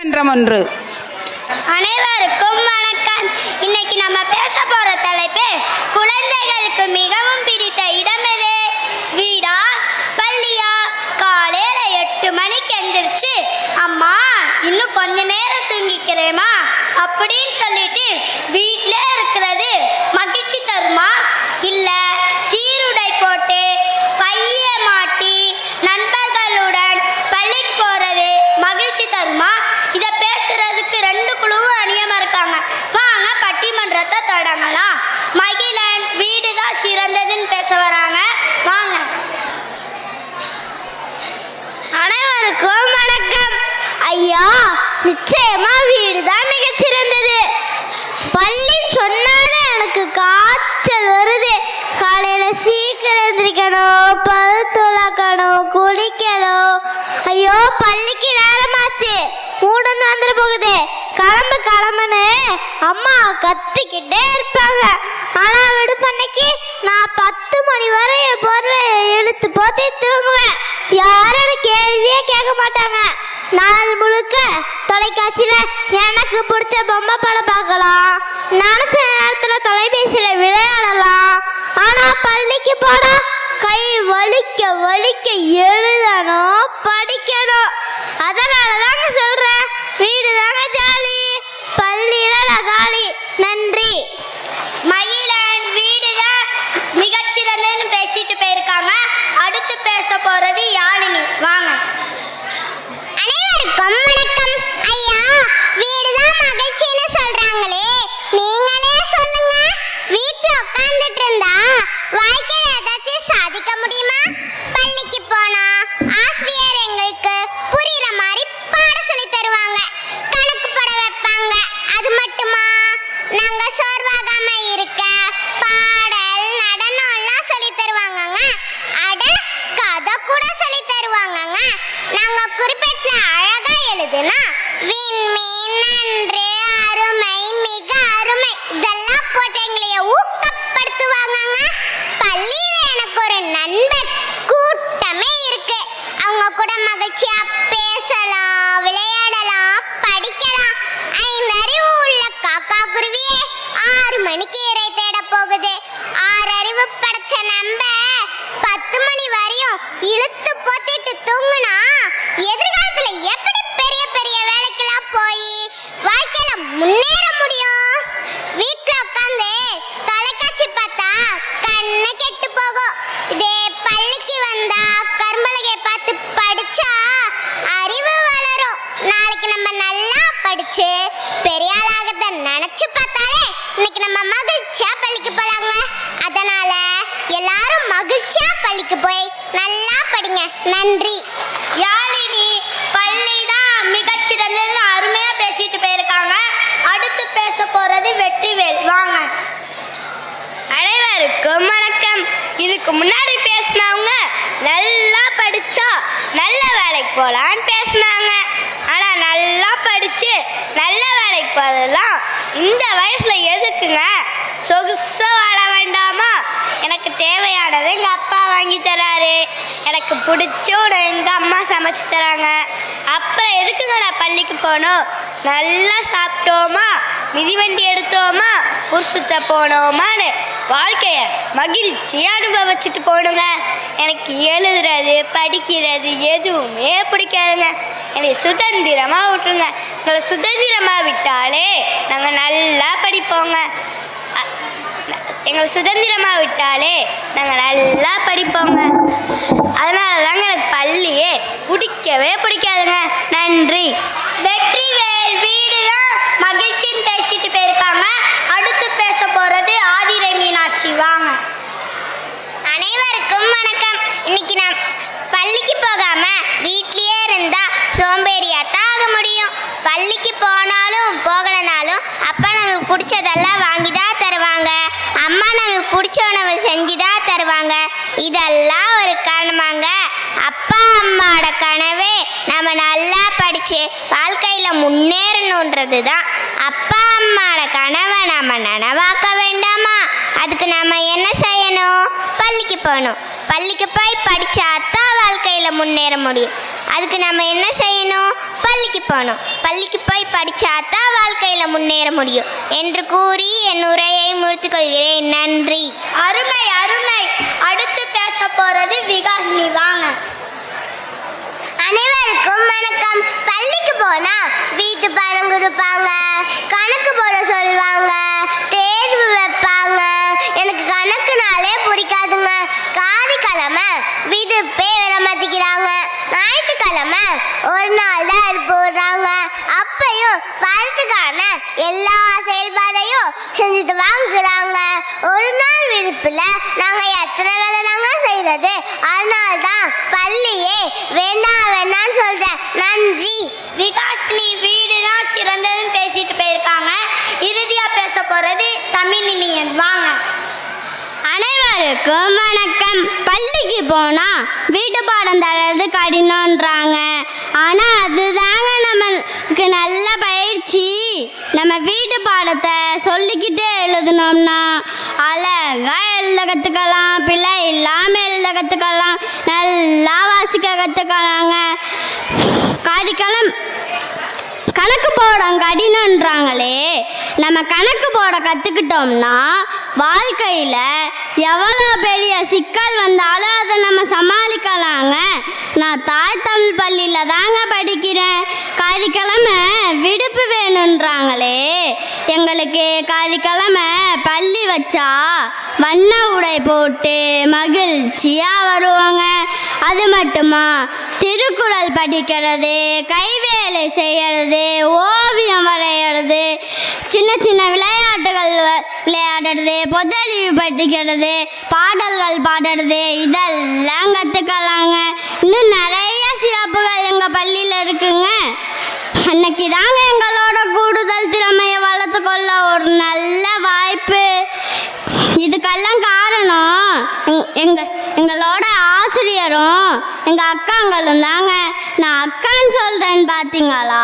ஒன்று. அனைவருக்கும் வணக்கம். இன்னைக்கு நம்ம பேச போற தலைப்பு குழந்தைகளுக்கு மிகவும் பிடித்த இடம் எது? வீடா பள்ளியா? காலையில 8 மணிக்கு எந்திரிச்சு அம்மா இன்னும் கொஞ்ச நேரம் தூங்கிக்கிறேமா அப்படின்னு சொல்லிட்டு வீட்டில இருக்கிறது மகிழ்ச்சி தருமா, இல்ல சீருடை போட்டு பைய மாட்டி நண்பர்களுடன் பள்ளிக்கு போறது மகிழ்ச்சி தருமா? இதை பேசுறதுக்கு 2 குழுவும் அணியமா இருக்காங்க. வாங்க பட்டிமன்றத்தை தொடங்கலாம். மகிழன் வீடுதான் சிறந்ததுன்னு பேச வராங்க. வாங்க. அனைவருக்கும் வணக்கம். ஐயா, நிச்சயமா வீடுதான் மிகச்சிறந்தது. பள்ளி சொன்னாலே எனக்கு காய்ச்சல் வருது. காலையில சீக்கிரம் எந்திரிக்கணும், பல் துளக்கணும், குளிக்கணும். ஐயோ, பள்ளிக்கு நேரமாச்சு, மூடந்து வந்துட போகுது, கிளம்புன்னு அம்மா கத்திக்கிட்டே இருப்பாங்க. ஆனா விடுப்பன்னைக்கு நான் 10 மணி வரை போர்வையை இழுத்து போத்தி தூங்குவேன். யாரும் கேள்வியே கேட்க மாட்டாங்க. நாள் முழுக்க தொலைக்காட்சியில எனக்கு பிடிச்ச பொம்மை படம் பார்க்கலாம், நினைச்ச நேரத்துல தொலைபேசியில விளையாடலாம். ஆனா பள்ளிக்கு போனா கை வலிக்க வலிக்க எழுதணும், படிக்கணும். அதனாலதாங்க சொல்றேன், வீடு தாங்க ஜாலி, பள்ளியில காலி. நன்றி. மயிலன் வீடுதான் மிகச்சிறந்தன்னு பேசிட்டு போயிருக்காங்க. அடுத்து பேச போறது யாழினி. வாங்க. அனைவருக்கும் வணக்கம். ஐயா, வீடுதான் மகிழ்ச்சின்னு சொல்றாங்களே, நீங்களே சொல்லுங்க. வீட்டுல உட்கார்ந்துட்டு இருந்தா வாழ்க்கையில ஏதாச்சும் சாதிக்க முடியுமா? பள்ளிக்கு போனா ஆசிரியர் எங்களுக்கு புரியுற மாதிரி பாட சொல்லி தருவாங்க, கணக்கு பட வைப்பாங்க. அது மட்டுமா, நாங்க சோர்வாகாம இருக்க பாடல் நடனம் எல்லாம் சொல்லி தருவாங்கங்க. அட, கதை கூட சொல்லி தருவாங்கங்க. நாங்க குறிப்பிட்ட அழகா எழுதுனா விண்மீன், நன்று, அருமை, மிக அருமை இதெல்லாம் போட்டு எங்களைய ஊக்கப்படுத்துவாங்கங்க. பள்ளியில எனக்கு ஒரு நண்பர் கூட்டமே இருக்கு. அவங்க கூட மகிழ்ச்சியா பேசலாம், விளையாடலாம், படிக்கலாம். 5 அறிவு உள்ள காக்கா குருவியே 6 மணிக்கு இறை தேட போகுது. 6 அறிவு படைச்ச நம்ம 10 மணி வரையும் இழுத்து போத்திட்டு தூங்குனா எதிர்காலத்துல எப்படி பெரிய பெரிய வேலைக்கெல்லாம் போய் வாழ்க்கையில முன்னேற முடியும்? வீட்டுல உட்காந்து தொலைக்காட்சி பார்த்தா கண்ணு கெட்டு போகும். இதே பள்ளிக்கு வந்தா கரும்பலகை பார்த்து படிச்சா அறிவு வளரும். நாளைக்கு நம்ம நல்லா படிச்சு பெரிய ஆளாகத நினைச்சு பார்த்தாலே இன்னைக்கு நம்ம மகிழ்ச்சியா பள்ளிக்கு போலாங்க. அதனால எல்லாரும் மகிழ்ச்சியா பள்ளிக்கு போய் நல்லா படிங்க. நன்றி. யாழினி பள்ளிதான் மிகச்சிறந்ததுன்னு அருமையா பேசிட்டு போயிருக்காங்க. அடுத்து பேச போறது வெற்றிவேல். வாங்க. அனைவருக்கும் வணக்கம். இதுக்கு முன்னாடி பேசினவங்க நல்லா படிச்சா நல்ல வேலைக்கு போகலான்னு பேசினாங்க. ஆனால் நல்லா படித்து நல்ல வேலைக்கு போகிறதுலாம் இந்த வயசில் எதுக்குங்க? சொகுசா வாழ வேண்டாமா? எனக்கு தேவையானது எங்கள் அப்பா வாங்கி தராரு, எனக்கு பிடிச்ச எங்கள் அம்மா சமைச்சு தராங்க. அப்புறம் எதுக்குங்க நான் பள்ளிக்கு போகணும்? நல்லா சாப்பிட்டோமா, மிதிவண்டி எடுத்தோமா, ஊர் சுத்த போனோமான்னு வாழ்க்கையை மகிழ்ச்சியாக அனுபவிச்சுட்டு போகணுங்க. எனக்கு எழுதுறது படிக்கிறது எதுவுமே பிடிக்காதுங்க. என்னை சுதந்திரமாக விட்டுருங்க. எங்களை சுதந்திரமாக விட்டாலே நாங்கள் நல்லா படிப்போங்க. எங்களை சுதந்திரமாக விட்டாலே நாங்கள் நல்லா படிப்போங்க. அதனால தாங்க எனக்கு பள்ளியே பிடிக்கவே பிடிக்காதுங்க. நன்றி. வெற்றிவேல் வீடுதான் மகிழ்ச்சின்னு பேசிட்டு போயிருக்காங்க. அடுத்து பேச போறது ஆதிரை மீனாட்சி. வாங்க. அனைவருக்கும் வணக்கம். இன்னைக்கு நான் பள்ளிக்கு போகாம வீட்லயே இருந்தா சோம்பேறியாத்தான் ஆக முடியும். பள்ளிக்கு போனாலும் போகலனாலும் அப்பா நம்மளுக்கு பிடிச்சதெல்லாம் வாங்கிதான் தருவாங்க, அம்மா நம்மளுக்கு பிடிச்ச உணவு செஞ்சுதான் தருவாங்க. இதெல்லாம் ஒரு காரணமாங்க. அப்பா அம்மாவோட கனவே நம்ம நல்லா படிச்சு வாழ்க்கையில முன்னேறணுன்றது தான். அப்பா அம்மாவோட கனவை நம்ம நனவாக்க வேண்டாமா? அதுக்கு நம்ம என்ன செய்யணும்? பள்ளிக்கு போகணும். பள்ளிக்கு போய் படித்தாதான் வாழ்க்கையில் முன்னேற முடியும். அதுக்கு நம்ம என்ன செய்யணும்? பள்ளிக்கு போகணும். பள்ளிக்கு போய் படித்தாதான் வாழ்க்கையில் முன்னேற முடியும் என்று கூறி என் உரையை முடித்துக் கொள்கிறேன். நன்றி. அருமை அருமை. அடுத்து பேச போறது விகாஷினி. வாங்க. அனைவருக்கும் வணக்கம். பள்ளிக்கு போனா வீட்டு பாடம் கொடுப்பாங்க, கணக்கு போட சொல்லுவாங்க, தேர்வு வைப்பாங்க. எனக்கு கணக்குனாலே பிடிக்காதுங்க. காரிக்கிழமை விடுப்பே விட மாத்திக்கிறாங்க. ஞாயிற்றுக்கிழமை ஒரு நாள் தான் போடுறாங்க. அப்பையும் வரத்துக்கான எல்லா செயல்பாடையும் செஞ்சுட்டு வாங்குறாங்க. ஒரு நாள் விடுப்புல நாங்க எத்தனை வேலை தாங்க செய்யறது? அதனால்தான் பள்ளியே வேணான்னு சொல்றேன். நன்றி. விகாஷினி வீடு தான் சிறந்ததுன்னு பேசிட்டு போயிருக்காங்க. இறுதியா பேச போறது தமிழினியன். வாங்க. அனைவருக்கும் வணக்கம். பள்ளிக்கு போனா வீட்டு பாடம் தர்றது கடினம்ன்றாங்க. ஆனா அதுதாங்க நமக்கு நல்ல பயிற்சி. நம்ம வீட்டு பாடத்தை சொல்லிக்கிட்டே எழுதணும்னா அழகா எழுத கற்றுக்கலாம். பிள்ளை இல்லாமல் எழுத கற்றுக்கலாம். நல்லா வாசிக்க கற்றுக்கலாங்க. கணக்கு போட கடினன்றாங்களே, நம்ம கணக்கு போட கற்றுக்கிட்டோம்னா வாழ்க்கையில் எவ்வளோ பெரிய சிக்கல் வந்தாலும் அதை நம்ம சமாளிக்கலாங்க. நான் தாய் தமிழ் பள்ளியில் தாங்க படிக்கிறேன். காரிக்கிழமை விடுப்பு வேணுன்றாங்களே, எங்களுக்கு காரிக்கிழமை பள்ளி வச்சா வண்ண உடை போட்டு மகிழ்ச்சியாக வருவாங்க. அது மட்டுமா, திருக்குறள் படிக்கிறது, கைவேலை செய்யறது, ஓவியம் வரைகிறது, சின்ன சின்ன விளையாட்டுகள் விளையாடுறது, பொதறிவு படிக்கிறது, பாடல்கள் பாடுறது, இதெல்லாம் கற்றுக்கலாங்க. இன்னும் நிறைய சிறப்புகள் எங்கள் பள்ளியில் இருக்குங்க. அன்னைக்கு தாங்க எங்களோட கூடுதல் திறமையை வளர்த்துக்கொள்ள ஒரு நல்ல வாய்ப்பு. இதுக்கெல்லாம் காரணம் எங்களோட ஆசிரியரும் எங்கள் அக்காங்களும் தாங்க. நான் அக்கான்னு சொல்கிறேன்னு பார்த்தீங்களா?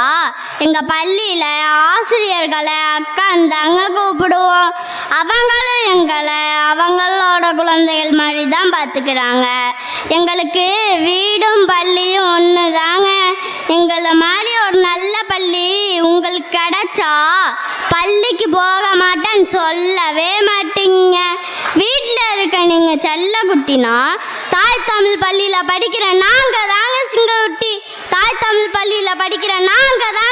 எங்கள் பள்ளியில் ஆசிரியர்களை அக்கான்னு தாங்க கூப்பிடுவோம். அவங்களும் எங்களை அவங்களோட குழந்தைகள் மாதிரி தான் பார்த்துக்கிறாங்க. எங்களுக்கு வீடும் பள்ளியும் ஒன்று தாங்க. எங்களை மாதிரி ஒரு நல்ல பள்ளி உங்களுக்கு கிடைச்சா பள்ளிக்கு போக மாட்டேன்னு சொல்லவே மாட்டீங்க. வீட்டில் இருக்க நீங்கள் செல்ல குட்டினா தாய் தமிழ் பள்ளியில் படிக்கிற நாங்கள் தாங்க சிங்க குட்டி. தாய் தமிழ் பள்ளியில் படிக்கிற நாங்கள் தான்